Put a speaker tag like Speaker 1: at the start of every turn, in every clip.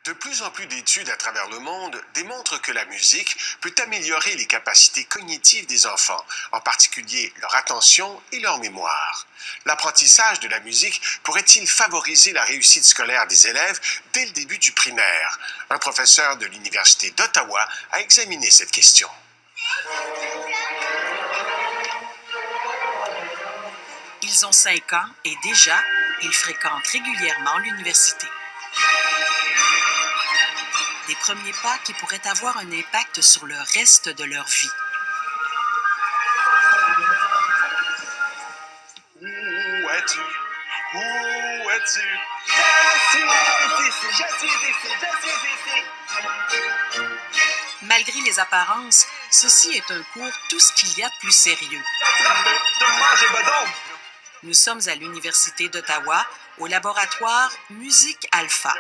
Speaker 1: De plus en plus d'études à travers le monde démontrent que la musique peut améliorer les capacités cognitives des enfants, en particulier leur attention et leur mémoire. L'apprentissage de la musique pourrait-il favoriser la réussite scolaire des élèves dès le début du primaire? Un professeur de l'Université d'Ottawa a examiné cette question.
Speaker 2: Ils ont 5 ans et déjà, ils fréquentent régulièrement l'université. Des premiers pas qui pourraient avoir un impact sur le reste de leur vie.
Speaker 3: Où es-tu? Où es-tu? Je suis ici, je suis ici, je suis ici.
Speaker 2: Malgré les apparences, ceci est un cours tout ce qu'il y a de plus sérieux. Nous sommes à l'Université d'Ottawa, au laboratoire Musique Alpha.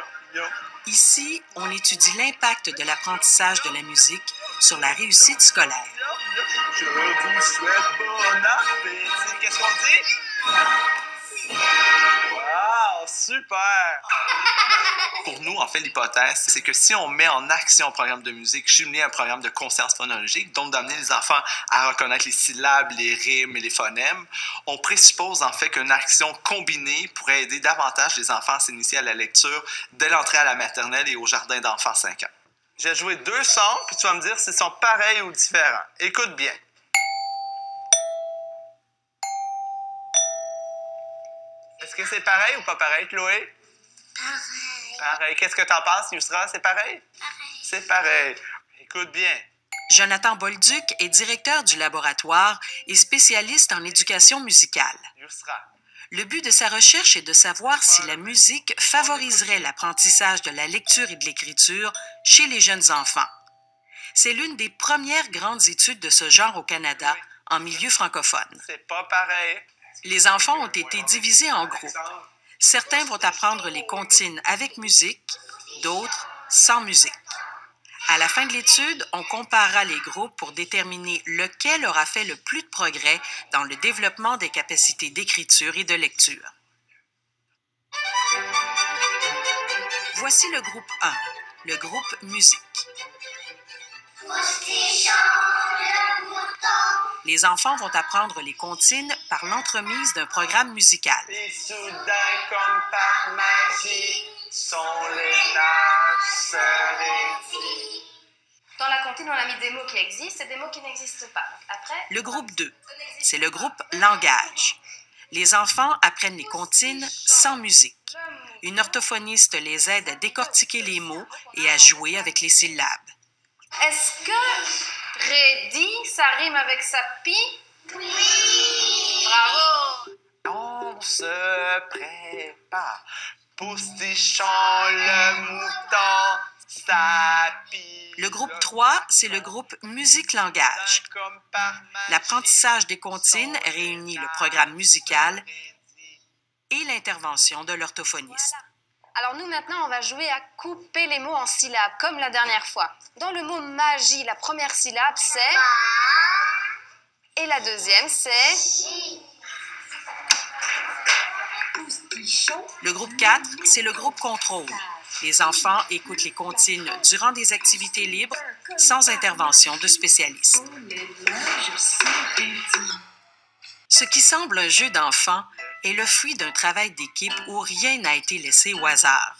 Speaker 2: Ici, on étudie l'impact de l'apprentissage de la musique sur la réussite scolaire.
Speaker 3: Je vous souhaite bon appétit. Qu'est-ce qu'on dit? Wow, super! Pour nous, en fait, l'hypothèse, c'est que si on met en action un programme de musique jumelé à un programme de conscience phonologique, donc d'amener les enfants à reconnaître les syllabes, les rimes et les phonèmes, on présuppose en fait qu'une action combinée pourrait aider davantage les enfants à s'initier à la lecture dès l'entrée à la maternelle et au jardin d'enfants 5 ans. J'ai joué 2 sons, puis tu vas me dire s'ils sont pareils ou différents. Écoute bien. Est-ce que c'est pareil ou pas pareil, Chloé?
Speaker 4: Pareil.
Speaker 3: Pareil. Qu'est-ce que t'en penses, Yusra? C'est pareil?
Speaker 4: Pareil.
Speaker 3: C'est pareil. Écoute bien.
Speaker 2: Jonathan Bolduc est directeur du laboratoire et spécialiste en éducation musicale.
Speaker 3: Yusra.
Speaker 2: Le but de sa recherche est de savoir si la musique favoriserait l'apprentissage de la lecture et de l'écriture chez les jeunes enfants. C'est l'une des premières grandes études de ce genre au Canada, en milieu francophone.
Speaker 3: C'est pas pareil.
Speaker 2: Les enfants ont été divisés en groupes. Certains vont apprendre les comptines avec musique, d'autres sans musique. À la fin de l'étude, on comparera les groupes pour déterminer lequel aura fait le plus de progrès dans le développement des capacités d'écriture et de lecture. Voici le groupe 1, le groupe musique. Les enfants vont apprendre les comptines par l'entremise d'un programme musical.
Speaker 3: Et soudain, comme par magie, son lénage se réduit.
Speaker 4: Dans la comptine, on a mis des mots qui existent et des mots qui n'existent pas. Après,
Speaker 2: Le groupe 2, c'est le groupe langage. Les enfants apprennent les comptines sans musique. Une orthophoniste les aide à décortiquer les mots et à jouer avec les syllabes.
Speaker 4: est-ce que Rédi, ça rime avec sapi? Oui! Bravo!
Speaker 3: On se prépare. Poustichon le mouton, sapi.
Speaker 2: Le groupe 3, c'est le groupe musique-langage. L'apprentissage des comptines réunit le programme musical et l'intervention de l'orthophoniste.
Speaker 4: Alors nous, maintenant, on va jouer à couper les mots en syllabes, comme la dernière fois. Dans le mot magie, la première syllabe, c'est... Et la deuxième, c'est...
Speaker 2: Le groupe 4, c'est le groupe contrôle. Les enfants écoutent les comptines durant des activités libres, sans intervention de spécialistes. Ce qui semble un jeu d'enfant est le fruit d'un travail d'équipe où rien n'a été laissé au hasard.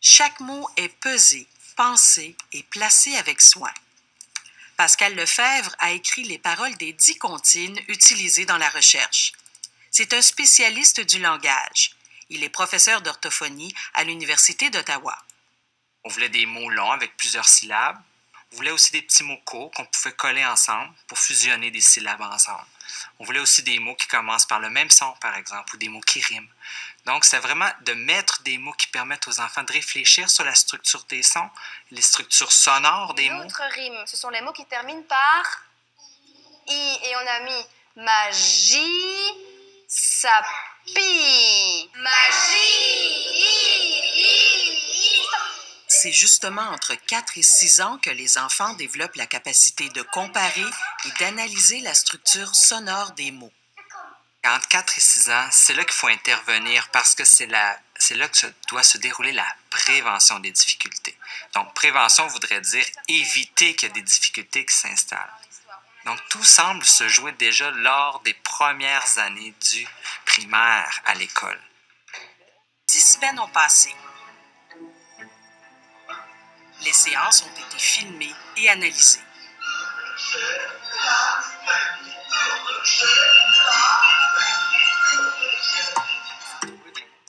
Speaker 2: Chaque mot est pesé, pensé et placé avec soin. Pascal Lefebvre a écrit les paroles des 10 comptines utilisées dans la recherche. C'est un spécialiste du langage. Il est professeur d'orthophonie à l'Université d'Ottawa.
Speaker 5: On voulait des mots longs avec plusieurs syllabes. On voulait aussi des petits mots courts qu'on pouvait coller ensemble pour fusionner des syllabes ensemble. On voulait aussi des mots qui commencent par le même son, par exemple, ou des mots qui riment. Donc, c'est vraiment de mettre des mots qui permettent aux enfants de réfléchir sur la structure des sons, les structures sonores des mots.
Speaker 4: L'autre rime, ce sont les mots qui terminent par I. Et on a mis magie, sapi. Magie.
Speaker 2: C'est justement entre 4 et 6 ans que les enfants développent la capacité de comparer et d'analyser la structure sonore des mots.
Speaker 5: Entre 4 et 6 ans, c'est là qu'il faut intervenir parce que c'est là que doit se dérouler la prévention des difficultés. Donc, prévention voudrait dire éviter qu'il y ait des difficultés qui s'installent. Donc, tout semble se jouer déjà lors des premières années du primaire à l'école.
Speaker 2: 10 semaines ont passé. Les séances ont été filmées et analysées.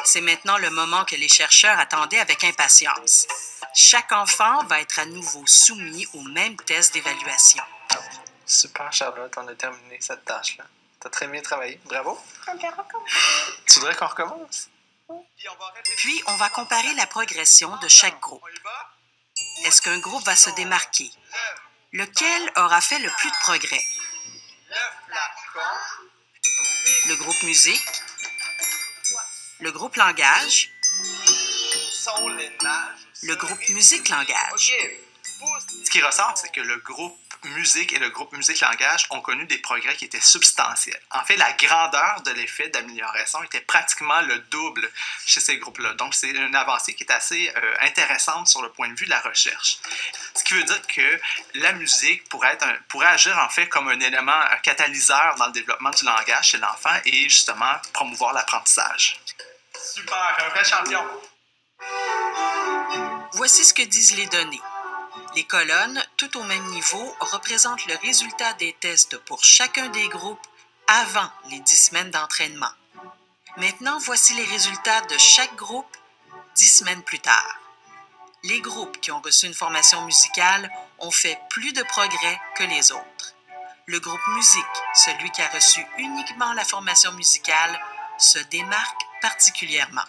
Speaker 2: C'est maintenant le moment que les chercheurs attendaient avec impatience. Chaque enfant va être à nouveau soumis au même test d'évaluation.
Speaker 3: Super, Charlotte, on a terminé cette tâche-là. T'as très bien travaillé. Bravo. Tu voudrais qu'on recommence?
Speaker 2: Puis, on va comparer la progression de chaque groupe. Est-ce qu'un groupe va se démarquer? Lequel aura fait le plus de progrès? Le groupe musique? Le groupe langage? Le groupe musique-langage?
Speaker 3: Ce qui ressort, c'est que le groupe musique et le groupe musique-langage ont connu des progrès qui étaient substantiels. En fait, la grandeur de l'effet d'amélioration était pratiquement le double chez ces groupes-là. Donc, c'est une avancée qui est assez intéressante sur le point de vue de la recherche. Ce qui veut dire que la musique pourrait agir en fait comme un élément catalyseur dans le développement du langage chez l'enfant et justement promouvoir l'apprentissage. Super, un vrai champion!
Speaker 2: Voici ce que disent les données. Les colonnes, tout au même niveau, représentent le résultat des tests pour chacun des groupes avant les 10 semaines d'entraînement. Maintenant, voici les résultats de chaque groupe 10 semaines plus tard. Les groupes qui ont reçu une formation musicale ont fait plus de progrès que les autres. Le groupe musique, celui qui a reçu uniquement la formation musicale, se démarque particulièrement.